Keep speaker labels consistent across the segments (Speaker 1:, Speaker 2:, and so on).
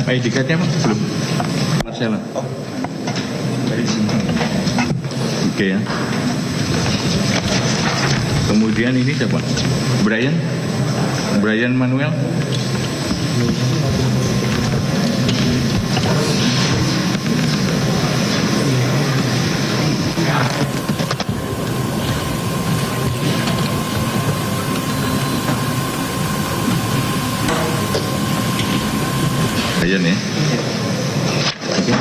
Speaker 1: ID card-nya belum? Marcella.
Speaker 2: Oh, dari sini.
Speaker 1: Oke ya. Kemudian ini siapa? Brian Manuel. Brian ya. Oke.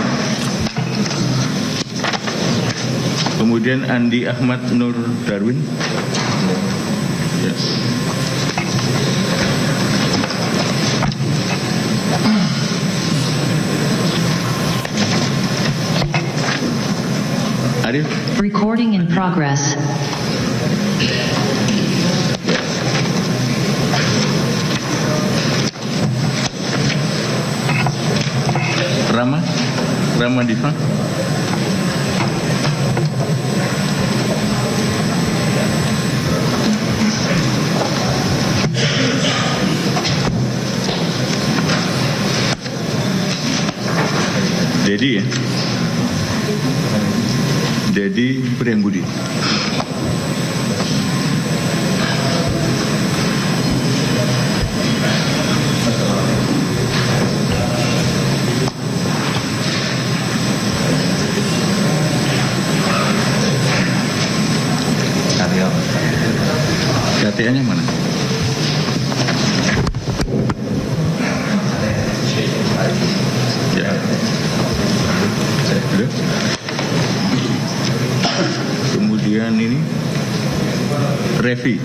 Speaker 1: Kemudian Andi Ahmad Nur Darwin. Ya. Arif.
Speaker 3: Recording in progress. Rama Diva. Dedi ya. Dedi Priambudi. KTA-nya mana? Ya. Sudah. Kemudian ini Revi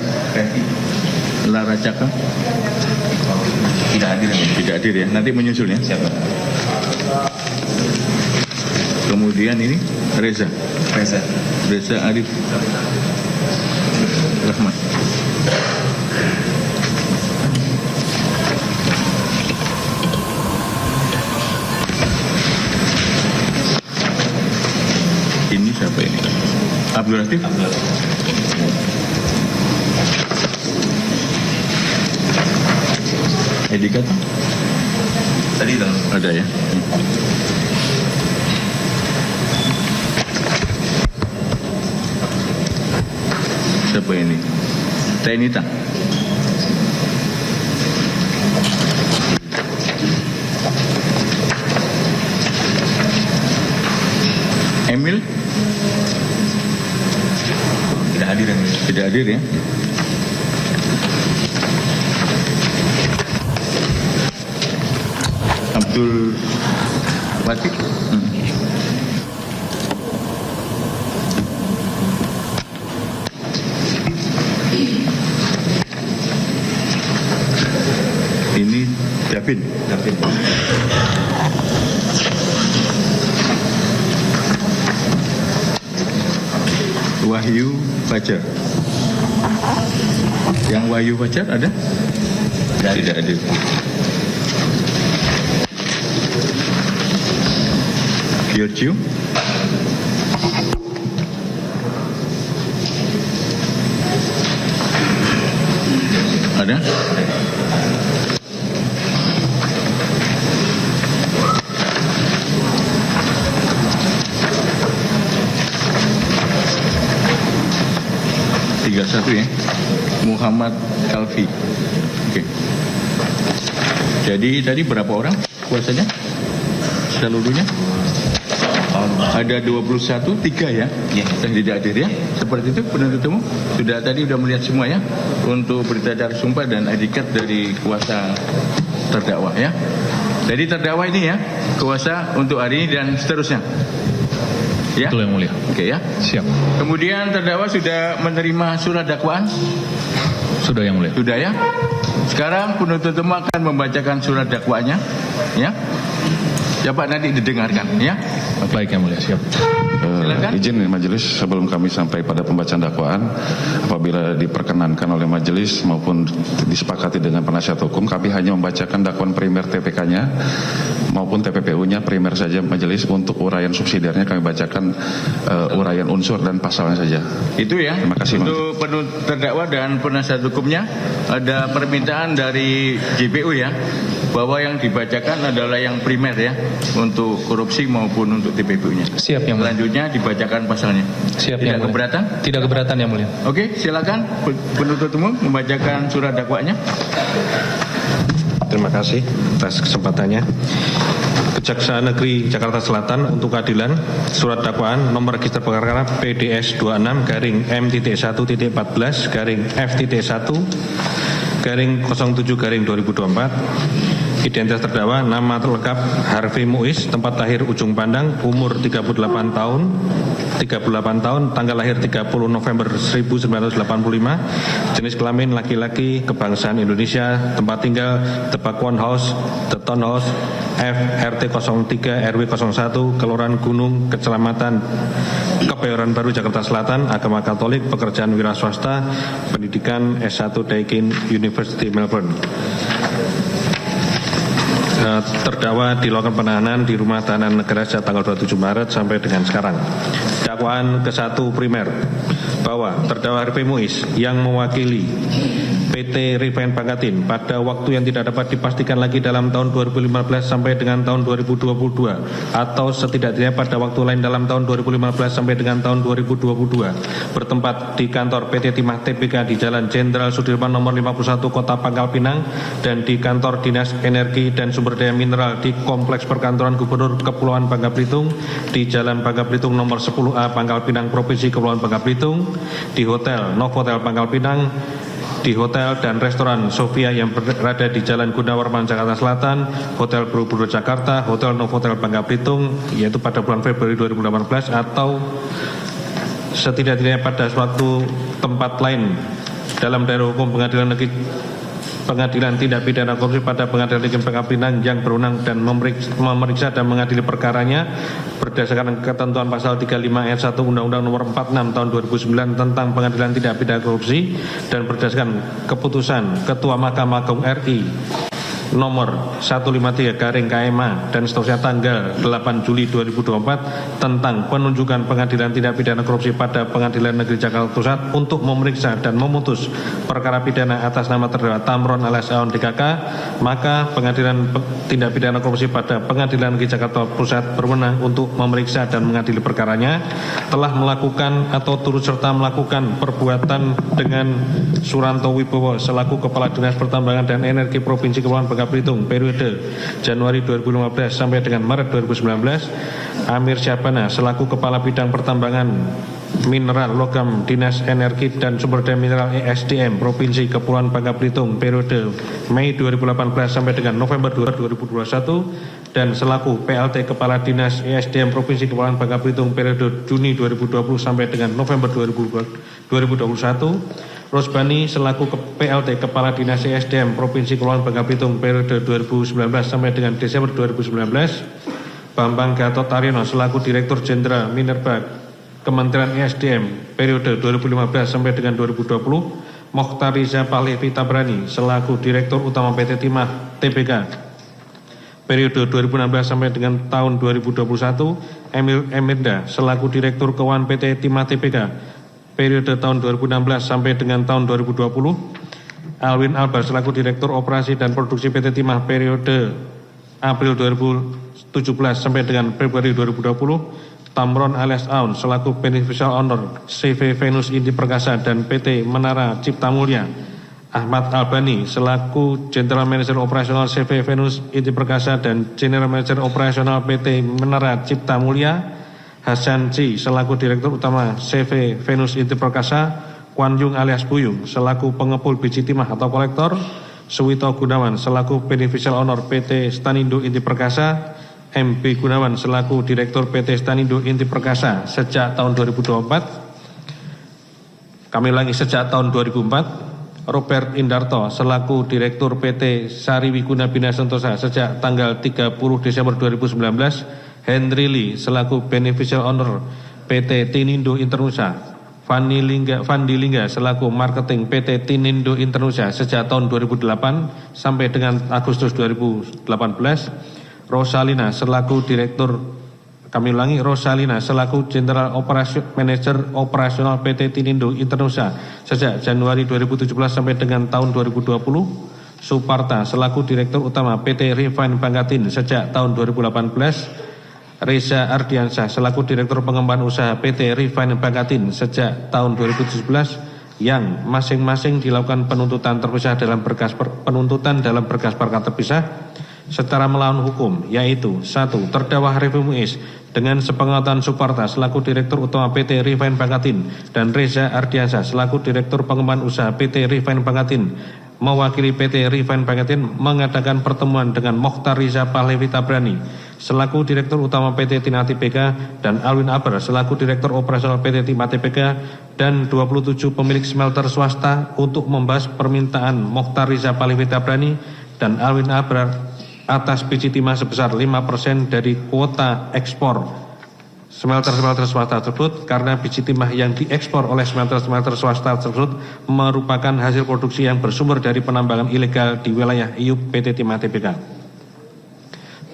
Speaker 3: Lara Caka.
Speaker 2: Tidak hadir.
Speaker 1: Tidak hadir ya. Nanti menyusul ya.
Speaker 2: Siapa?
Speaker 1: Kemudian ini Reza Arif Rahmat. Ini siapa ini? Abdul Latif. Edika tuh?
Speaker 2: Tadi itu
Speaker 1: Ada ya. Siapa ini? Tenita. Emil.
Speaker 2: tidak hadir.
Speaker 1: Tidak hadir ya. Abdul Latif. Ini Davin. Wahyu Fajar. Yang Wahyu Fajar ada? Tidak ada. Giorgio. Ada? Satu ya, Muhammad Kalfi. Oke. Jadi tadi berapa orang kuasanya? Seluruhnya? Ada 21, 3 ya? Yang tidak hadir ya? Seperti itu penuntut umum. Sudah tadi sudah melihat semua ya? Untuk berita acara sumpah dan ID card dari kuasa terdakwa ya? Jadi terdakwa ini ya, kuasa untuk hari ini dan seterusnya. Ya?
Speaker 4: Betul yang mulia.
Speaker 1: Oke ya.
Speaker 4: Siap.
Speaker 1: Kemudian terdakwa sudah menerima surat dakwaan?
Speaker 4: Sudah yang mulia.
Speaker 1: Sudah ya. Sekarang penuntut umum akan membacakan surat dakwaannya, ya. Ya Pak, nanti didengarkan ya.
Speaker 4: Baik Yang Mulia, siap.
Speaker 1: Silakan.
Speaker 5: Izin majelis, sebelum kami sampai pada pembacaan dakwaan, apabila diperkenankan oleh majelis maupun disepakati dengan penasihat hukum, kami hanya membacakan dakwaan primer TPK-nya maupun TPPU-nya primer saja majelis. Untuk uraian subsidiarnya kami bacakan uraian unsur dan pasalnya saja.
Speaker 1: Itu ya.
Speaker 5: Terima kasih,
Speaker 1: untuk terdakwa dan penasihat hukumnya ada permintaan dari JPU ya, bahwa yang dibacakan adalah yang primer ya, untuk korupsi maupun untuk TPPU-nya.
Speaker 4: Siap Yang Mulia.
Speaker 1: Selanjutnya dibacakan pasalnya.
Speaker 4: Siap
Speaker 1: Tidak
Speaker 4: Yang Mulia.
Speaker 1: keberatan?
Speaker 4: Tidak keberatan Yang Mulia.
Speaker 1: Oke, silakan penuntut umum membacakan surat dakwanya.
Speaker 6: Terima kasih atas kesempatannya. Kejaksaan Negeri Jakarta Selatan untuk keadilan, surat dakwaan nomor register perkara PDS 26-M-1-14-F-1-07-2024. Identitas terdakwa, nama lengkap Harvey Muiz, tempat lahir Ujung Pandang, umur 38 tahun, tanggal lahir 30 November 1985, jenis kelamin laki-laki, kebangsaan Indonesia, tempat tinggal The Pakuan House, The Town House, RT 03 RW 01, Kelurahan Gunung, Kecamatan Kebayoran Baru, Jakarta Selatan, agama Katolik, pekerjaan wira swasta, pendidikan S1 Daikin University Melbourne. Terdakwa dilakukan penahanan di Rumah Tahanan Negara sejak tanggal 27 Maret sampai dengan sekarang. Dakwaan ke-1 primer bahwa terdakwa Harvey Muiz yang mewakili PT Refine Bangkatin pada waktu yang tidak dapat dipastikan lagi dalam tahun 2015 sampai dengan tahun 2022 atau setidaknya pada waktu lain dalam tahun 2015 sampai dengan tahun 2022 bertempat di kantor PT Timah TBK di Jalan Jenderal Sudirman nomor 51 Kota Pangkal Pinang dan di kantor Dinas Energi dan Sumber Daya Mineral di Kompleks Perkantoran Gubernur Kepulauan Bangka Belitung di Jalan Bangka Belitung nomor 10A Pangkal Pinang Provinsi Kepulauan Bangka Belitung, di Hotel Novotel Pangkal Pinang, di hotel dan restoran Sofia yang berada di Jalan Gunawarman Jakarta Selatan, Hotel Borobudur Jakarta, Hotel Novotel Bangka Belitung, yaitu pada bulan Februari 2018 atau setidaknya pada suatu tempat lain dalam daerah hukum Pengadilan Tindak Pidana Korupsi pada Pengadilan Negeri Bangka Pinang yang berwenang dan memeriksa dan mengadili perkaranya berdasarkan ketentuan pasal 35 ayat 1 Undang-Undang nomor 46 tahun 2009 tentang Pengadilan Tindak Pidana Korupsi dan berdasarkan keputusan Ketua Mahkamah Agung RI nomor 153/KMA dan seterusnya tanggal 8 Juli 2024 tentang penunjukan Pengadilan Tindak Pidana Korupsi pada Pengadilan Negeri Jakarta Pusat untuk memeriksa dan memutus perkara pidana atas nama terdakwa Tamron alias Aon DKK, maka Pengadilan Tindak Pidana Korupsi pada Pengadilan Negeri Jakarta Pusat berwenang untuk memeriksa dan mengadili perkaranya telah melakukan atau turut serta melakukan perbuatan dengan Suranto Wibowo selaku Kepala Dinas Pertambangan dan Energi Provinsi Kepulauan Bangka Belitung periode Januari 2015 sampai dengan Maret 2019, Amir Syabana selaku Kepala Bidang Pertambangan Mineral Logam Dinas Energi dan Sumber Daya Mineral ESDM Provinsi Kepulauan Bangka Belitung periode Mei 2018 sampai dengan November 2021 dan selaku PLT Kepala Dinas ESDM Provinsi Kepulauan Bangka Belitung periode Juni 2020 sampai dengan November 2021. Rosbani selaku PLT Kepala Dinas ESDM Provinsi Kepulauan Bangka Belitung periode 2019 sampai dengan Desember 2019. Bambang Gatot Aryono selaku Direktur Jenderal Minerba Kementerian ESDM periode 2015 sampai dengan 2020. Mokhtar Riza Pahlevi Tabrani selaku Direktur Utama PT Timah TBK periode 2016 sampai dengan tahun 2021. Emil Emirda selaku Direktur Keuangan PT Timah TBK periode tahun 2016 sampai dengan tahun 2020. Alwin Albar selaku Direktur Operasi dan Produksi PT Timah periode April 2017 sampai dengan Februari 2020. Tamron alias Aun selaku Beneficial Owner CV Venus Inti Perkasa dan PT Menara Cipta Mulya. Ahmad Albani selaku General Manager Operasional CV Venus Inti Perkasa dan General Manager Operasional PT Menara Cipta Mulya. Hasan C selaku Direktur Utama CV Venus Inti Perkasa. Kwan Yung alias Buyung selaku Pengepul Biji Timah atau Kolektor. Suwito Gunawan selaku Beneficial Owner PT Stanindo Inti Perkasa. MB Gunawan selaku Direktur PT Stanindo Inti Perkasa sejak tahun 2024. Kami ulangi, sejak tahun 2004. Robert Indarto selaku Direktur PT Sari Wiguna Bina Sentosa sejak tanggal 30 Desember 2019, Henry Lee selaku Beneficial Owner PT Tinindo Internusa, Fandi Lingga selaku Marketing PT Tinindo Internusa sejak tahun 2008 sampai dengan Agustus 2018, Rosalina selaku Rosalina selaku General Manager Operasional PT Tinindo Internusa sejak Januari 2017 sampai dengan tahun 2020. Suparta selaku Direktur Utama PT Refine Bangkatin sejak tahun 2018. Reza Ardiansyah selaku Direktur Pengembangan Usaha PT Refine Bangkatin sejak tahun 2017 yang masing-masing dilakukan penuntutan terpisah dalam berkas perkara terpisah secara melawan hukum, yaitu 1. Terdakwa Harvey Muiz dengan sepengetahuan Suparta selaku Direktur Utama PT Refine Bangkatin dan Reza Ardiansyah selaku Direktur Pengembangan Usaha PT Refine Bangkatin mewakili PT Refine Bangkatin mengadakan pertemuan dengan Mokhtar Riza Pahlavi Tabrani selaku Direktur Utama PT Timah TBK dan Alwin Akbar selaku Direktur Operasional PT Timah TBK dan 27 pemilik smelter swasta untuk membahas permintaan Mokhtar Riza Pahlavi Tabrani dan Alwin Akbar atas biji timah sebesar 5% dari kuota ekspor smelter-smelter swasta tersebut, karena biji timah yang diekspor oleh smelter-smelter swasta tersebut merupakan hasil produksi yang bersumber dari penambangan ilegal di wilayah IUP PT Timah TBK.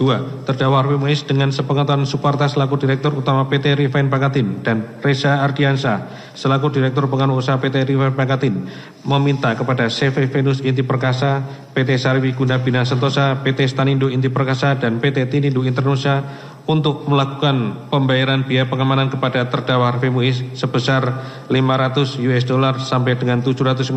Speaker 6: 2. Terdakwa Harvey Muiz dengan sepengetahuan Suparta selaku Direktur Utama PT Refine Bangkatin dan Reza Ardiansyah selaku Direktur Pengembangan Usaha PT Refine Bangkatin meminta kepada CV Venus Inti Perkasa, PT Sari Wiguna Bina Sentosa, PT Stanindo Inti Perkasa dan PT Tinindo Internusa untuk melakukan pembayaran biaya pengamanan kepada terdakwa Harvey Muiz sebesar $500 sampai dengan $750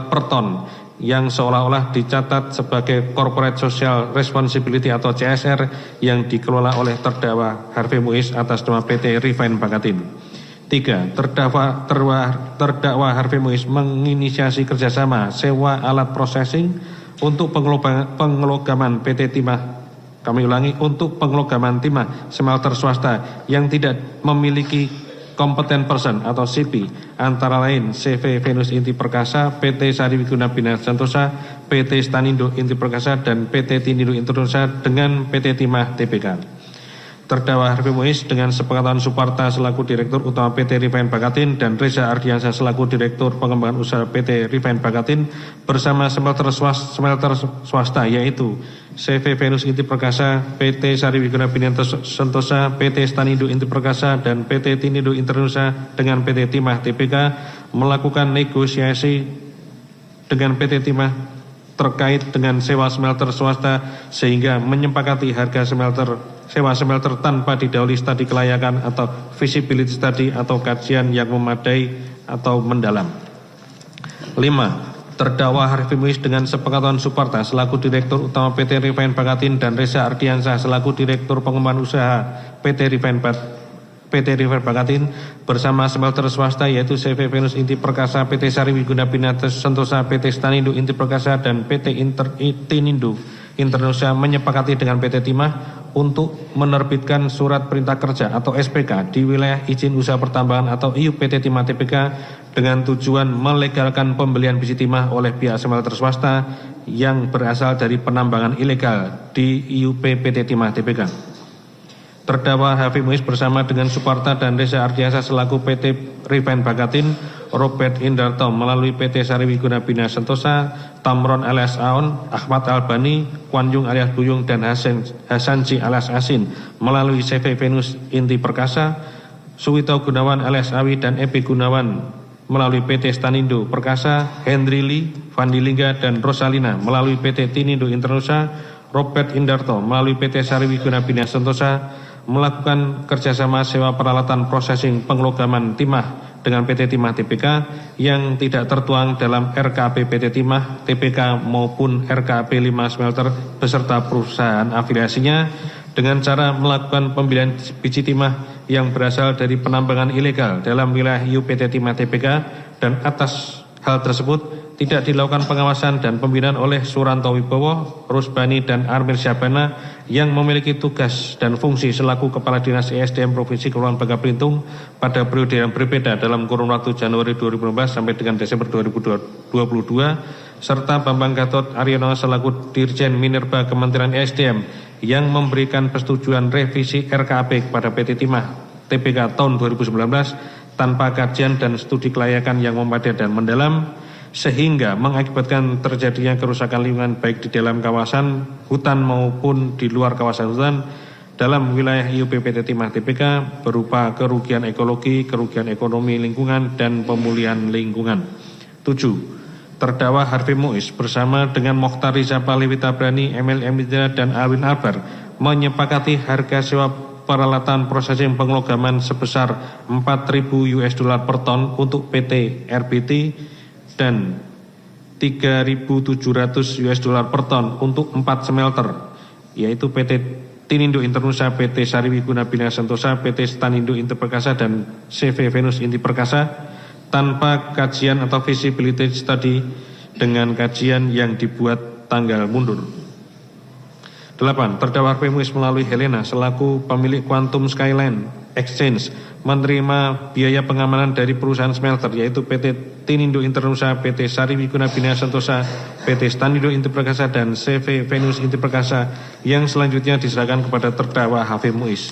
Speaker 6: per ton yang seolah-olah dicatat sebagai Corporate Social Responsibility atau CSR yang dikelola oleh terdakwa Harvey Muiz atas nama PT Refine Bangkatin. 3. Terdakwa Harvey Muiz menginisiasi kerjasama sewa alat processing untuk pengelogaman PT Timah. Untuk pengelogaman timah smelter swasta yang tidak memiliki Competent Person atau CP, antara lain CV Venus Inti Perkasa, PT Sari Wiguna Bina Sentosa, PT Stanindo Inti Perkasa dan PT Tinindo Internusa dengan PT Timah TBK. Terdakwa Harvey Muiz dengan sepengetahuan Suparta selaku Direktur Utama PT Refine Bangkatin dan Reza Ardiansyah selaku Direktur Pengembangan Usaha PT Refine Bangkatin bersama smelter swasta yaitu CV Venus Inti Perkasa, PT Sari Wiguna Bina Sentosa, PT Stanindo Inti Perkasa dan PT Tinindo Internusa dengan PT Timah TBK melakukan negosiasi dengan PT Timah terkait dengan sewa smelter swasta sehingga menyepakati harga sewa smelter tanpa didahului studi kelayakan atau feasibility study atau kajian yang memadai atau mendalam. 5. Terdakwa Harvey Muiz dengan sepengetahuan Suparta selaku Direktur Utama PT Refine Bangkatin dan Reza Ardiansyah selaku Direktur Pengembangan Usaha PT Refine Bangkatin bersama smelter swasta yaitu CV Venus Inti Perkasa, PT Sari Wiguna Bina Sentosa, PT Stanindo Inti Perkasa dan PT Tinindo Internusa menyepakati dengan PT Timah untuk menerbitkan surat perintah kerja atau SPK di wilayah izin usaha pertambangan atau IUP PT Timah TBK dengan tujuan melegalkan pembelian biji timah oleh pihak smelter swasta yang berasal dari penambangan ilegal di IUP PT Timah TBK. Terdakwa Harvey Muiz bersama dengan Suparta dan Reza Ardiansyah selaku PT Refine Bangkatin, Robert Indarto melalui PT Sari Wiguna Bina Sentosa, Tamron alias Aon, Ahmad Albani, Kwan Yung alias Buyung dan Hasanji alias Asin melalui CV Venus Inti Perkasa, Suwito Gunawan alias Awi dan Epi Gunawan melalui PT Stanindo Perkasa, Henry Lee, Fandi Lingga dan Rosalina melalui PT Tinindo Internusa, Robert Indarto melalui PT Sari Wiguna Bina Sentosa melakukan kerjasama sewa peralatan processing pengelogaman timah dengan PT Timah TBK yang tidak tertuang dalam RKP PT Timah TBK maupun RKP 5 smelter beserta perusahaan afiliasinya dengan cara melakukan pembelian biji timah yang berasal dari penambangan ilegal dalam wilayah IUP PT Timah TBK dan atas hal tersebut tidak dilakukan pengawasan dan pembinaan oleh Suranto Wibowo, Rusbani dan Armir Syabana yang memiliki tugas dan fungsi selaku Kepala Dinas ESDM Provinsi Kepulauan Bangka Belitung pada periode yang berbeda dalam kurun waktu Januari 2015 sampai dengan Desember 2022, serta Bambang Gatot Aryono selaku Dirjen Minerba Kementerian ESDM yang memberikan persetujuan revisi RKAP kepada PT Timah TBK tahun 2019 tanpa kajian dan studi kelayakan yang memadai dan mendalam, sehingga mengakibatkan terjadinya kerusakan lingkungan baik di dalam kawasan hutan maupun di luar kawasan hutan dalam wilayah IUP PT Timah TBK berupa kerugian ekologi, kerugian ekonomi lingkungan, dan pemulihan lingkungan. 7. Terdakwa Harvey Muiz bersama dengan Mokhtar Riza Pahlevi Tabrani, Emil Emidra, dan Alwin Albar menyepakati harga sewa peralatan processing pengelogaman sebesar $4.000 per ton untuk PT RBT dan $3.700 per ton untuk 4 smelter, yaitu PT Tinindo Internusa, PT Sariwiguna Bina Sentosa, PT Stanindo Inti Perkasa, dan CV Venus Inti Perkasa tanpa kajian atau feasibility study dengan kajian yang dibuat tanggal mundur. 8. Terdakwa Harvey Muiz melalui Helena selaku pemilik Quantum Skyline Exchange menerima biaya pengamanan dari perusahaan smelter, yaitu PT Tinindo Internusa, PT Sariwiguna Bina Sentosa, PT Stanindo Inti Perkasa, dan CV Venus Inti Perkasa yang selanjutnya diserahkan kepada terdakwa Harvey Muiz.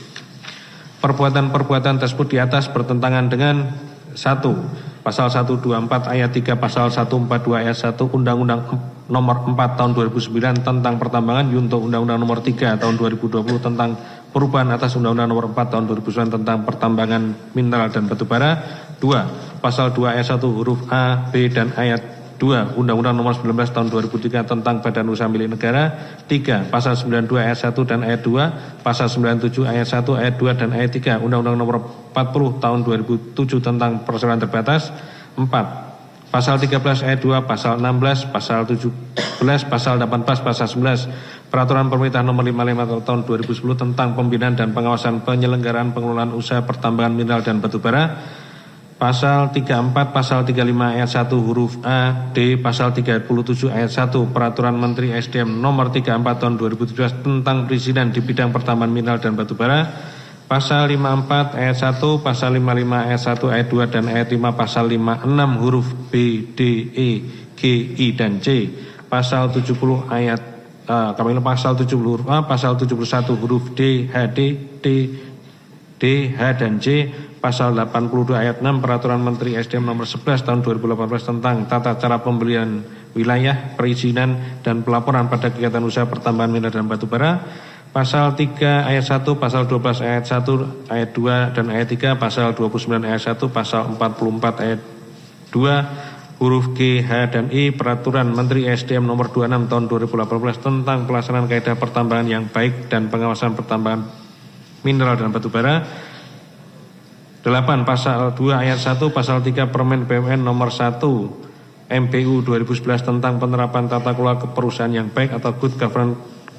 Speaker 6: Perbuatan-perbuatan tersebut di atas bertentangan dengan 1. Pasal 124 ayat 3, pasal 142 ayat 1 Undang-Undang Nomor 4 Tahun 2009 tentang Pertambangan junto Undang-Undang Nomor 3 Tahun 2020 tentang perubahan atas Undang-Undang Nomor 4 Tahun 2009 tentang Pertambangan Mineral dan Batubara. 2. Pasal 2 ayat 1 huruf A, B, dan ayat 2 Undang-Undang Nomor 19 Tahun 2003 tentang Badan Usaha Milik Negara. 3. Pasal 92 ayat 1 dan ayat 2, pasal 97 ayat 1, ayat 2, dan ayat 3 Undang-Undang Nomor 40 Tahun 2007 tentang Perseroan Terbatas. 4. Pasal 13 ayat 2, pasal 16, pasal 17, pasal 18, pasal 11 Peraturan Pemerintah Nomor 55 Tahun 2010 tentang Pembinaan dan Pengawasan Penyelenggaraan Pengelolaan Usaha Pertambangan Mineral dan Batubara. Pasal 34, pasal 35 ayat 1 huruf A, D, pasal 37 ayat 1 Peraturan Menteri SDM Nomor 34 Tahun 2017 tentang perizinan di bidang pertambangan mineral dan batubara. Pasal 54 ayat 1, pasal 55 ayat 1, ayat 2, dan ayat 5 pasal 56 huruf B, D, E, G, I, dan C. Pasal 70 ayat pasal 70 huruf A, pasal 71 huruf D, H, D, H, dan J. Pasal 82 ayat 6 Peraturan Menteri SDM Nomor 11 Tahun 2018 tentang tata cara pembelian wilayah, perizinan, dan pelaporan pada kegiatan usaha pertambangan mineral dan batubara. Pasal 3 ayat 1, pasal 12 ayat 1, ayat 2, dan ayat 3, pasal 29 ayat 1, pasal 44 ayat 2 huruf G, H, dan I Peraturan Menteri SDM Nomor 26 Tahun 2018 tentang pelaksanaan kaedah pertambangan yang baik dan pengawasan pertambangan mineral dan batubara. 8. Pasal 2 ayat 1, pasal 3 Permen BUMN Nomor 1 MPU 2011 tentang penerapan tata kelola perusahaan yang baik atau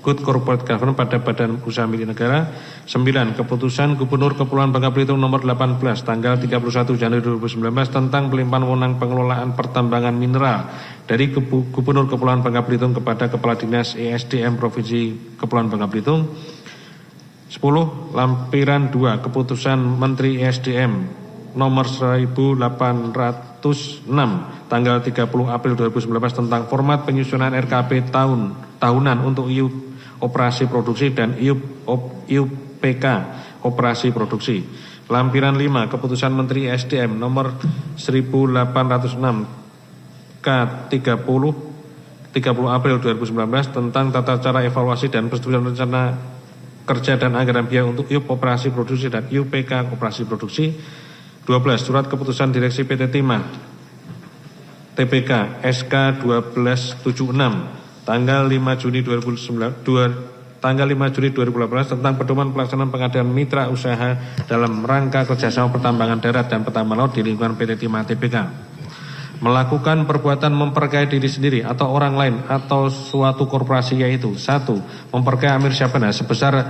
Speaker 6: good corporate governance pada badan usaha milik negara. 9. Keputusan Gubernur Kepulauan Bangka Belitung Nomor 18 tanggal 31 Januari 2019 tentang pelimpahan wewenang pengelolaan pertambangan mineral dari Gubernur Kepulauan Bangka Belitung kepada Kepala Dinas ESDM Provinsi Kepulauan Bangka Belitung. 10. Lampiran 2 Keputusan Menteri ESDM Nomor 1806 tanggal 30 April 2019 tentang format penyusunan RKP tahunan untuk IUP operasi produksi dan IUPK operasi produksi. Lampiran 5 Keputusan Menteri ESDM Nomor 1806 K30 April 2019 tentang tata cara evaluasi dan persetujuan rencana kerja dan anggaran biaya untuk IUP operasi produksi dan IUPK operasi produksi. 12. Surat Keputusan Direksi PT Timah TBK SK 1276 tanggal 5 Juni 2018 tentang pedoman pelaksanaan pengadaan mitra usaha dalam rangka kerjasama pertambangan darat dan pertambangan laut di lingkungan PT Timah TBK. Melakukan perbuatan memperkaya diri sendiri atau orang lain atau suatu korporasi, yaitu 1. Memperkaya Amir Syabana sebesar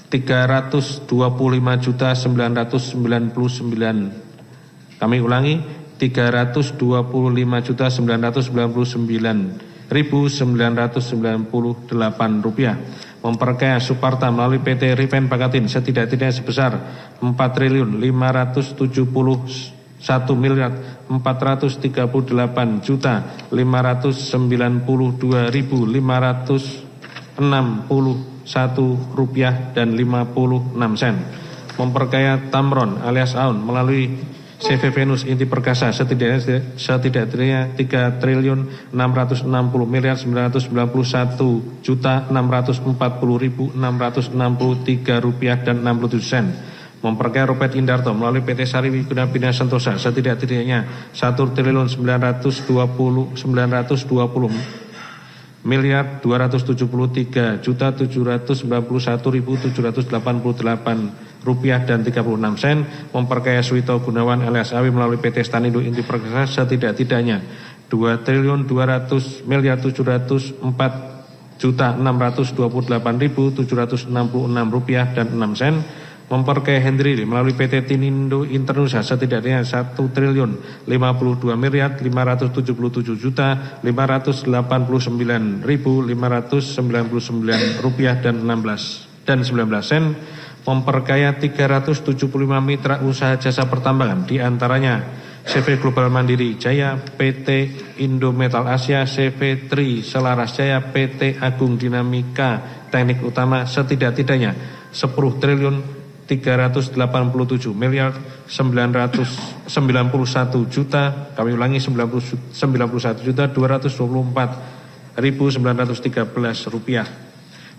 Speaker 6: 325.999. Kami ulangi, 325.999.998 rupiah. memperkaya Suparta melalui PT Riven Bakatin setidak-tidaknya sebesar 4.431.432.561 rupiah dan 56 sen. Memperkaya Tamron alias Aun melalui CV Venus Inti Perkasa setidaknya 3.660.991.640.663 rupiah dan 67 sen. Memperkaya Robert Indarto melalui PT Sari Wiguna Bina Sentosa setidak-tidaknya 1.273.291.788 rupiah dan 36 sen. Memperkaya Suwito Gunawan alias Awi melalui PT Stanindo Inti Perkasa setidak-tidaknya 2.204.628.766 rupiah dan 6 sen. Memperkaya Hendri melalui PT Tinindo Internusa setidaknya 1.527.589.599 rupiah dan 19 sen. Memperkaya 375 mitra usaha jasa pertambangan, diantaranya CV Global Mandiri Jaya, PT Indo Metal Asia, CV Tri Selaras Jaya, PT Agung Dinamika Teknik Utama setidak-tidaknya 91.224.913 rupiah.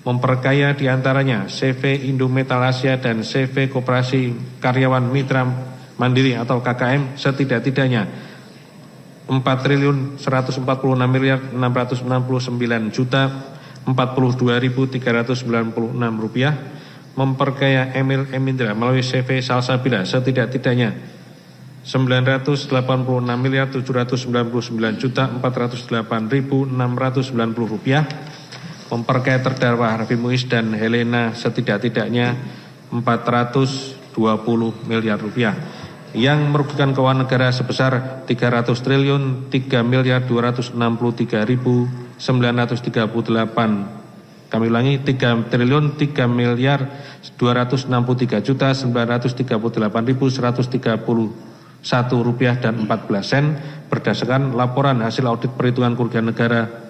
Speaker 6: Memperkaya diantaranya CV Indo Metal Asia dan CV Koperasi Karyawan Mitra Mandiri atau KKM setidak-tidaknya 4.149.469.042.396 rupiah. Memperkaya Emil Emindra melalui CV Salsabila setidak-tidaknya 9.899.799.408.690 rupiah. Memperkaya terdakwa Harvey Muiz dan Helena setidak-tidaknya 420 miliar rupiah yang merugikan keuangan negara sebesar 300.333.938. Kami ulangi 3.333.938.131 rupiah dan 14 sen berdasarkan laporan hasil audit perhitungan kerugian negara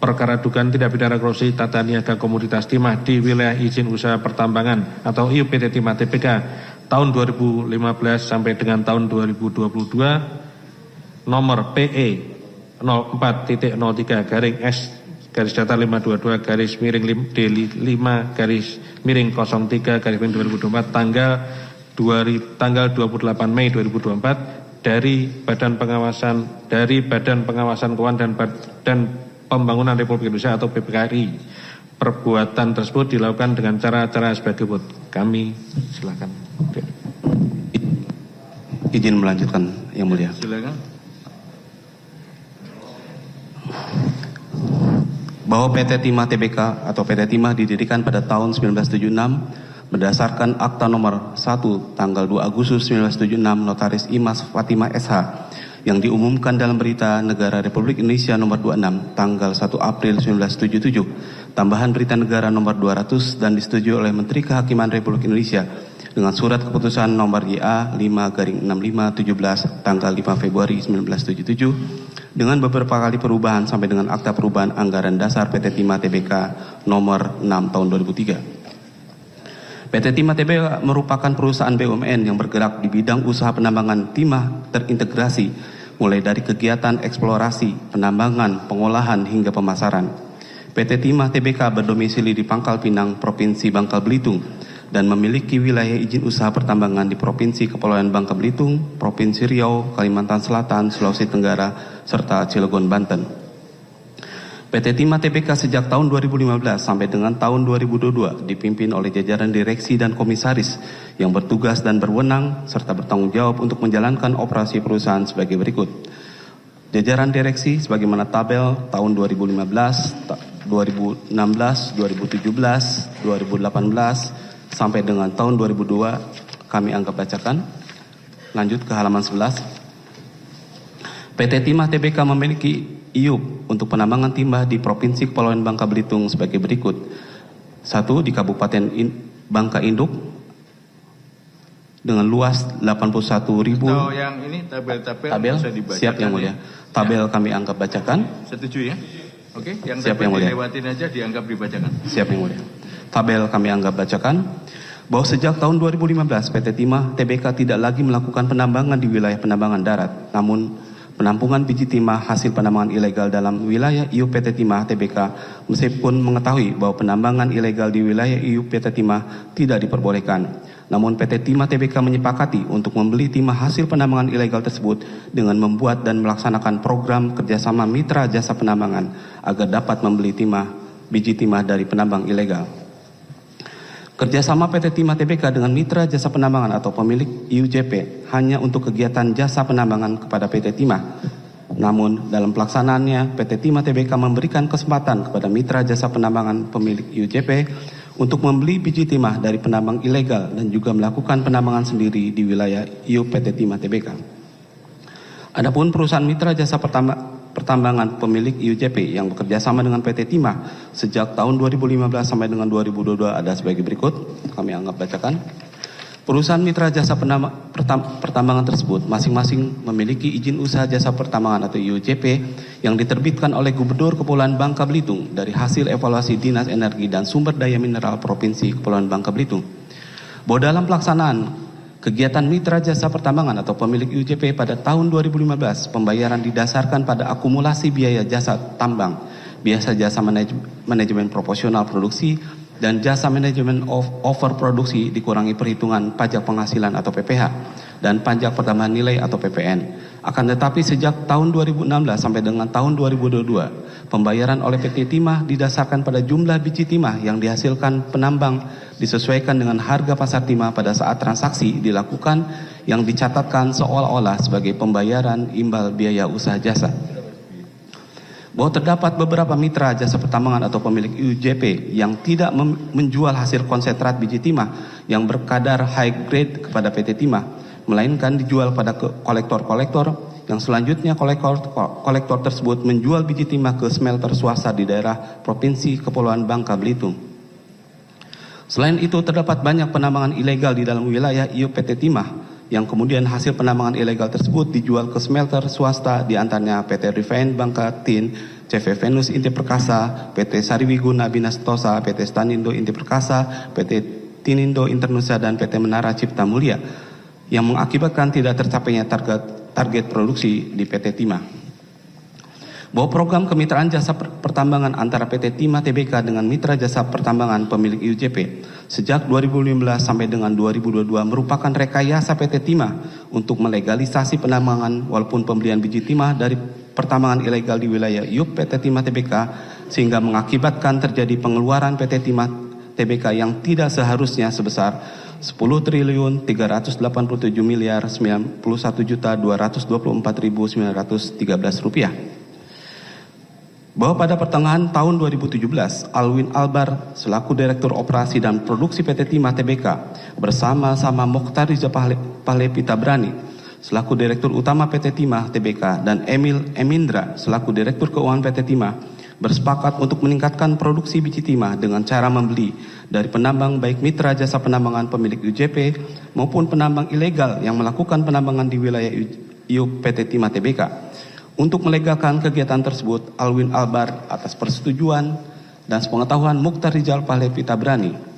Speaker 6: perkara dugaan tindak pidana korupsi tata niaga komoditas timah di wilayah izin usaha pertambangan atau IUP PT Timah TBK tahun 2015 sampai dengan tahun 2022 nomor PE 04.03 garing S garis datar 522 garis miring D5 garis miring 03 garis miring 2024 tanggal 28 Mei 2024 dari Badan Pengawasan Keuangan dan Pembangunan Republik Indonesia atau BPKRI. Perbuatan tersebut dilakukan dengan cara-cara sebagai berikut. Kami silakan.
Speaker 7: Izin melanjutkan yang mulia.
Speaker 1: Silakan.
Speaker 7: Bahwa PT Timah TBK atau PT Timah didirikan pada tahun 1976 berdasarkan Akta Nomor 1 tanggal 2 Agustus 1976 Notaris Imas Fatimah SH yang diumumkan dalam Berita Negara Republik Indonesia nomor 26 tanggal 1 April 1977, tambahan Berita Negara nomor 200 dan disetujui oleh Menteri Kehakiman Republik Indonesia dengan surat keputusan nomor YA 5/6517 tanggal 5 Februari 1977 dengan beberapa kali perubahan sampai dengan Akta Perubahan Anggaran Dasar PT Timah TBK nomor 6 tahun 2003. PT Timah TBK merupakan perusahaan BUMN yang bergerak di bidang usaha penambangan timah terintegrasi mulai dari kegiatan eksplorasi, penambangan, pengolahan hingga pemasaran. PT Timah TBK berdomisili di Pangkal Pinang, Provinsi Bangka Belitung dan memiliki wilayah izin usaha pertambangan di Provinsi Kepulauan Bangka Belitung, Provinsi Riau, Kalimantan Selatan, Sulawesi Tenggara, serta Cilegon, Banten. PT Timah TBK sejak tahun 2015 sampai dengan tahun 2022 dipimpin oleh jajaran direksi dan komisaris yang bertugas dan berwenang serta bertanggung jawab untuk menjalankan operasi perusahaan sebagai berikut. Jajaran direksi sebagaimana tabel tahun 2015, 2016, 2017, 2018 sampai dengan tahun 2002 kami anggap bacakan. Lanjut ke halaman 11. PT Timah TBK memiliki IUP untuk penambangan timah di Provinsi Kepulauan Bangka Belitung sebagai berikut. 1 di Kabupaten Bangka Induk dengan luas 81.000.
Speaker 1: Atau yang ini tabel bisa dibacakan.
Speaker 7: Siap Yang Mulia. Tabel kami anggap bacakan.
Speaker 1: Setuju ya? Oke, yang
Speaker 7: Siap,
Speaker 1: dapat
Speaker 7: Yang Mulia.
Speaker 1: dilewatin aja dianggap dibacakan.
Speaker 7: Siap Yang Mulia. Tabel kami anggap bacakan. Bahwa sejak tahun 2015 PT Timah Tbk tidak lagi melakukan penambangan di wilayah penambangan darat. Namun penampungan biji timah hasil penambangan ilegal dalam wilayah IUP PT Timah Tbk meskipun mengetahui bahwa penambangan ilegal di wilayah IUP PT Timah tidak diperbolehkan. Namun PT Timah Tbk menyepakati untuk membeli timah hasil penambangan ilegal tersebut dengan membuat dan melaksanakan program kerjasama mitra jasa penambangan agar dapat membeli biji timah dari penambang ilegal. Kerjasama PT Timah Tbk dengan mitra jasa penambangan atau pemilik IUJP hanya untuk kegiatan jasa penambangan kepada PT Timah. Namun dalam pelaksanaannya PT Timah Tbk memberikan kesempatan kepada mitra jasa penambangan pemilik IUJP untuk membeli biji timah dari penambang ilegal dan juga melakukan penambangan sendiri di wilayah IUP PT Timah Tbk. Adapun perusahaan mitra jasa pertambangan pemilik IUJP yang bekerja sama dengan PT Timah sejak tahun 2015 sampai dengan 2022 ada sebagai berikut. Kami anggap bacakan. Perusahaan mitra jasa pertambangan tersebut masing-masing memiliki izin usaha jasa pertambangan atau IUJP yang diterbitkan oleh Gubernur Kepulauan Bangka Belitung dari hasil evaluasi Dinas Energi dan Sumber Daya Mineral Provinsi Kepulauan Bangka Belitung. Bahwa dalam pelaksanaan kegiatan mitra jasa pertambangan atau pemilik IUJP pada tahun 2015, pembayaran didasarkan pada akumulasi biaya jasa tambang, biasa jasa manajemen proporsional produksi, dan jasa manajemen overproduksi dikurangi perhitungan pajak penghasilan atau PPH dan pajak pertambahan nilai atau PPN. Akan tetapi sejak tahun 2016 sampai dengan tahun 2022, pembayaran oleh PT Timah didasarkan pada jumlah biji timah yang dihasilkan penambang disesuaikan dengan harga pasar timah pada saat transaksi dilakukan yang dicatatkan seolah-olah sebagai pembayaran imbal biaya usaha jasa. Bahwa terdapat beberapa mitra jasa pertambangan atau pemilik IUJP yang tidak menjual hasil konsentrat biji timah yang berkadar high grade kepada PT Timah, melainkan dijual pada kolektor-kolektor yang selanjutnya kolektor tersebut menjual biji timah ke smelter swasta di daerah Provinsi Kepulauan Bangka Belitung. Selain itu terdapat banyak penambangan ilegal di dalam wilayah IUP PT Timah yang kemudian hasil penambangan ilegal tersebut dijual ke smelter swasta di antaranya PT Refine Bangka Tin, CV Venus Inti Perkasa, PT Sariwiguna Binastosa, PT Stanindo Inti Perkasa, PT Tinindo Internusa dan PT Menara Cipta Mulia yang mengakibatkan tidak tercapainya target produksi di PT Timah. Bahwa program kemitraan jasa pertambangan antara PT Timah Tbk dengan mitra jasa pertambangan pemilik IUJP sejak 2015 sampai dengan 2022 merupakan rekayasa PT Timah untuk melegalisasi penambangan walaupun pembelian biji timah dari pertambangan ilegal di wilayah IUP PT Timah Tbk sehingga mengakibatkan terjadi pengeluaran PT Timah Tbk yang tidak seharusnya sebesar 10.381.091.224.913 rupiah. Bahwa pada pertengahan tahun 2017, Alwin Albar selaku Direktur Operasi dan Produksi PT Timah Tbk bersama-sama Mokhtar Riza Pahlevi Tabrani selaku Direktur Utama PT Timah Tbk dan Emil Emindra selaku Direktur Keuangan PT Timah bersepakat untuk meningkatkan produksi biji timah dengan cara membeli dari penambang baik mitra jasa penambangan pemilik UJP maupun penambang ilegal yang melakukan penambangan di wilayah IUP PT Timah Tbk. Untuk melegalkan kegiatan tersebut, Alwin Albar atas persetujuan dan sepengetahuan Mokhtar Rizal Pahlevi Tabrani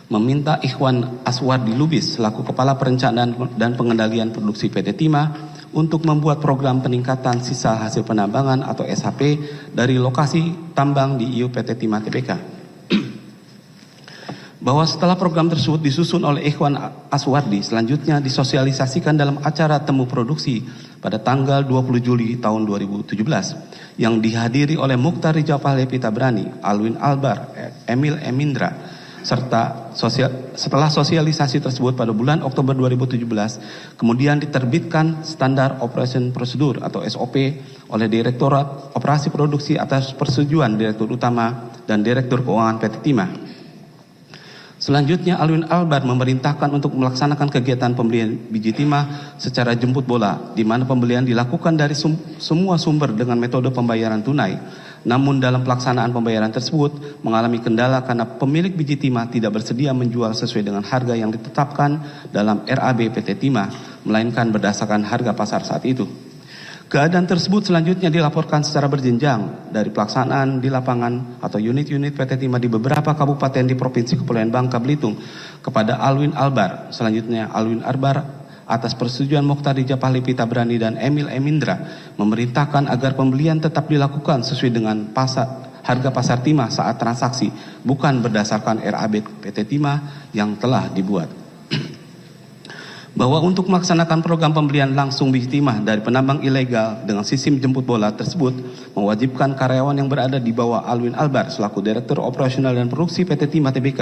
Speaker 7: meminta Ikhwan Aswardi Lubis selaku Kepala Perencanaan dan Pengendalian Produksi PT Timah untuk membuat program peningkatan sisa hasil penambangan atau SHP dari lokasi tambang di IUP PT Timah Tbk. Bahwa setelah program tersebut disusun oleh Ikhwan Aswardi, selanjutnya disosialisasikan dalam acara temu produksi pada tanggal 20 Juli tahun 2017 yang dihadiri oleh Mokhtar Rizal Pahlevi Tabrani, Alwin Albar, Emil Emindra, serta setelah sosialisasi tersebut pada bulan Oktober 2017, kemudian diterbitkan Standar Operation Procedure atau SOP oleh Direktorat Operasi Produksi atas persetujuan Direktur Utama dan Direktur Keuangan PT Timah. Selanjutnya, Alwin Albar memerintahkan untuk melaksanakan kegiatan pembelian biji timah secara jemput bola, di mana pembelian dilakukan dari semua sumber dengan metode pembayaran tunai. Namun dalam pelaksanaan pembayaran tersebut mengalami kendala karena pemilik biji timah tidak bersedia menjual sesuai dengan harga yang ditetapkan dalam RAB PT Timah, melainkan berdasarkan harga pasar saat itu. Keadaan tersebut selanjutnya dilaporkan secara berjenjang dari pelaksanaan di lapangan atau unit-unit PT Timah di beberapa kabupaten di Provinsi Kepulauan Bangka Belitung kepada Alwin Albar. Selanjutnya Alwin Albar atas persetujuan Mokhtar Rijal Pahlevi Tabrani dan Emil Emindra memerintahkan agar pembelian tetap dilakukan sesuai dengan harga pasar timah saat transaksi, bukan berdasarkan RAB PT Timah yang telah dibuat. Bahwa untuk melaksanakan program pembelian langsung biji timah dari penambang ilegal dengan sistem jemput bola tersebut mewajibkan karyawan yang berada di bawah Alwin Albar selaku Direktur Operasional dan Produksi PT Timah Tbk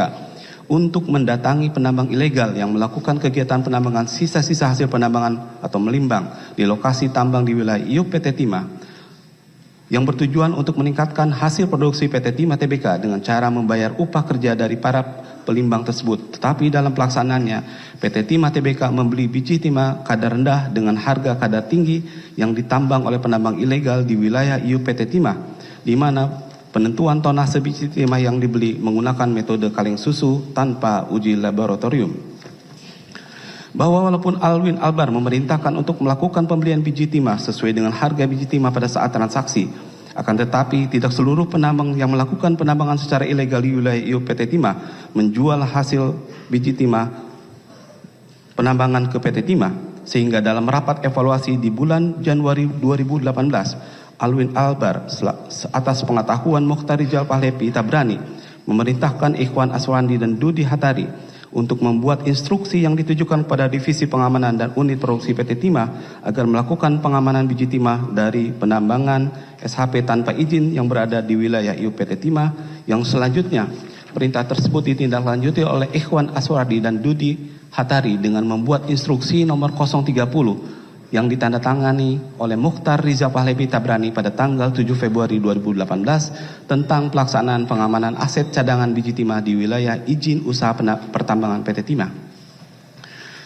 Speaker 7: untuk mendatangi penambang ilegal yang melakukan kegiatan penambangan sisa-sisa hasil penambangan atau melimbang di lokasi tambang di wilayah IUP PT Timah yang bertujuan untuk meningkatkan hasil produksi PT Timah Tbk dengan cara membayar upah kerja dari para pelimbang tersebut. Tetapi dalam pelaksanaannya, PT Timah Tbk membeli biji timah kadar rendah dengan harga kadar tinggi yang ditambang oleh penambang ilegal di wilayah IUP PT Timah, di mana penentuan tonase biji timah yang dibeli menggunakan metode kaleng susu tanpa uji laboratorium. Bahwa walaupun Alwin Albar memerintahkan untuk melakukan pembelian biji timah sesuai dengan harga biji timah pada saat transaksi, akan tetapi tidak seluruh penambang yang melakukan penambangan secara ilegal di wilayah IUP PT Timah menjual hasil biji timah penambangan ke PT Timah, sehingga dalam rapat evaluasi di bulan Januari 2018, Alwin Albar atas pengetahuan Mokhtar Rijal Pahlevi Tabrani memerintahkan Ikhwan Aswandi dan Dudi Hatari untuk membuat instruksi yang ditujukan kepada Divisi Pengamanan dan Unit Produksi PT Timah agar melakukan pengamanan biji timah dari penambangan SHP tanpa izin yang berada di wilayah IUP PT Timah, yang selanjutnya perintah tersebut ditindaklanjuti oleh Ikhwan Aswandi dan Dudi Hatari dengan membuat instruksi nomor 030 yang ditandatangani oleh Mokhtar Rijal Pahlevi Tabrani pada tanggal 7 Februari 2018 tentang pelaksanaan pengamanan aset cadangan biji timah di wilayah izin usaha pertambangan PT Timah.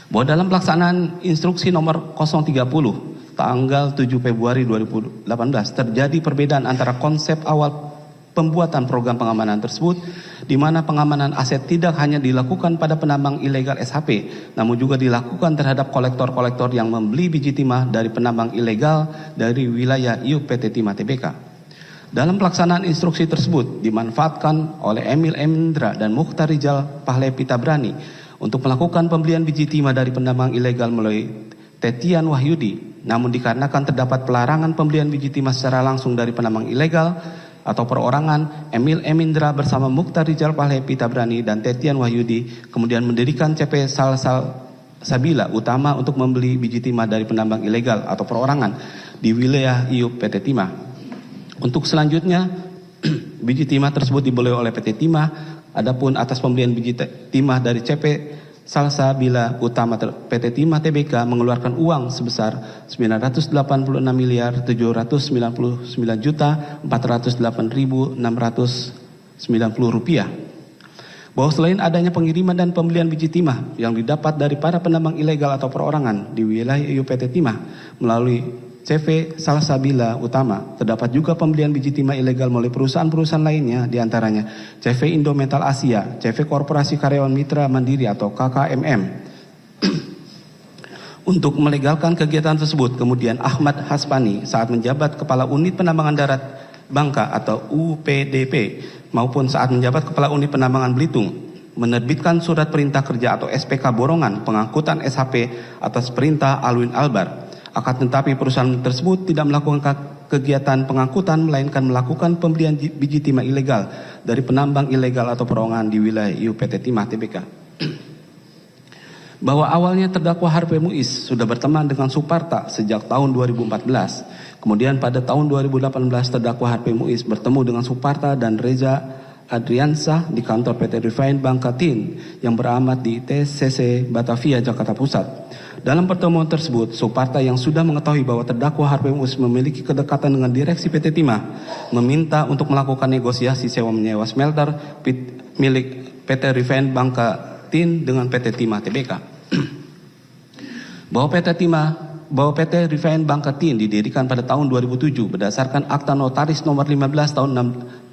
Speaker 7: Bahwa dalam pelaksanaan instruksi nomor 030 tanggal 7 Februari 2018 terjadi perbedaan antara konsep awal pembuatan program pengamanan tersebut, di mana pengamanan aset tidak hanya dilakukan pada penambang ilegal SHP, namun juga dilakukan terhadap kolektor-kolektor yang membeli biji timah dari penambang ilegal dari wilayah IUP PT Timah Tbk. Dalam pelaksanaan instruksi tersebut dimanfaatkan oleh Emil Emindra dan Mokhtar Rijal Pahlevi Tabrani untuk melakukan pembelian biji timah dari penambang ilegal melalui Tetian Wahyudi, namun dikarenakan terdapat pelarangan pembelian biji timah secara langsung dari penambang ilegal atau perorangan, Emil Emindra bersama Mokhtar Rijal Pahlevi Tabrani dan Tetian Wahyudi kemudian mendirikan CP Salsabila Utama untuk membeli biji timah dari penambang ilegal atau perorangan di wilayah IUP PT Timah. Untuk selanjutnya, biji timah tersebut dibeli oleh PT Timah. Adapun atas pembelian biji timah dari CP Salsabila Utama PT Timah Tbk mengeluarkan uang sebesar Rp986.498.690 bahwa selain adanya pengiriman dan pembelian biji timah yang didapat dari para penambang ilegal atau perorangan di wilayah IUP PT Timah melalui CV Salsabila Utama, terdapat juga pembelian biji timah ilegal melalui perusahaan-perusahaan lainnya, diantaranya CV Indometal Asia, CV Korporasi Karyawan Mitra Mandiri atau KKMM. Untuk melegalkan kegiatan tersebut, kemudian Ahmad Hasbani saat menjabat Kepala Unit Penambangan Darat Bangka atau UPDP maupun saat menjabat Kepala Unit Penambangan Belitung menerbitkan surat perintah kerja atau SPK Borongan pengangkutan SHP atas perintah Alwin Albar. Akan tetapi perusahaan tersebut tidak melakukan kegiatan pengangkutan melainkan melakukan pembelian biji timah ilegal dari penambang ilegal atau perorangan di wilayah IUP PT Timah Tbk. Bahwa awalnya terdakwa Harvey Muiz sudah berteman dengan Suparta sejak tahun 2014. Kemudian pada tahun 2018 terdakwa Harvey Muiz bertemu dengan Suparta dan Reza Adriansah di kantor PT Refine Bangka Tin yang beramat di TCC Batavia, Jakarta Pusat. Dalam pertemuan tersebut, Suparta yang sudah mengetahui bahwa terdakwa Harvey Muiz memiliki kedekatan dengan direksi PT Timah, meminta untuk melakukan negosiasi sewa menyewa smelter milik PT Refine Bangka Tin dengan PT Timah Tbk. Bahwa PT Refine Bangka Tin didirikan pada tahun 2007 berdasarkan Akta Notaris nomor 15 tahun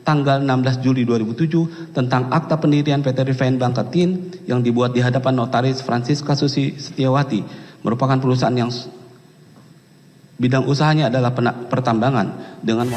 Speaker 7: tanggal 16 Juli 2007 tentang Akta Pendirian PT Refine Bangka Tin yang dibuat di hadapan Notaris Francisca Susi Setiawati, merupakan perusahaan yang bidang usahanya adalah pertambangan dengan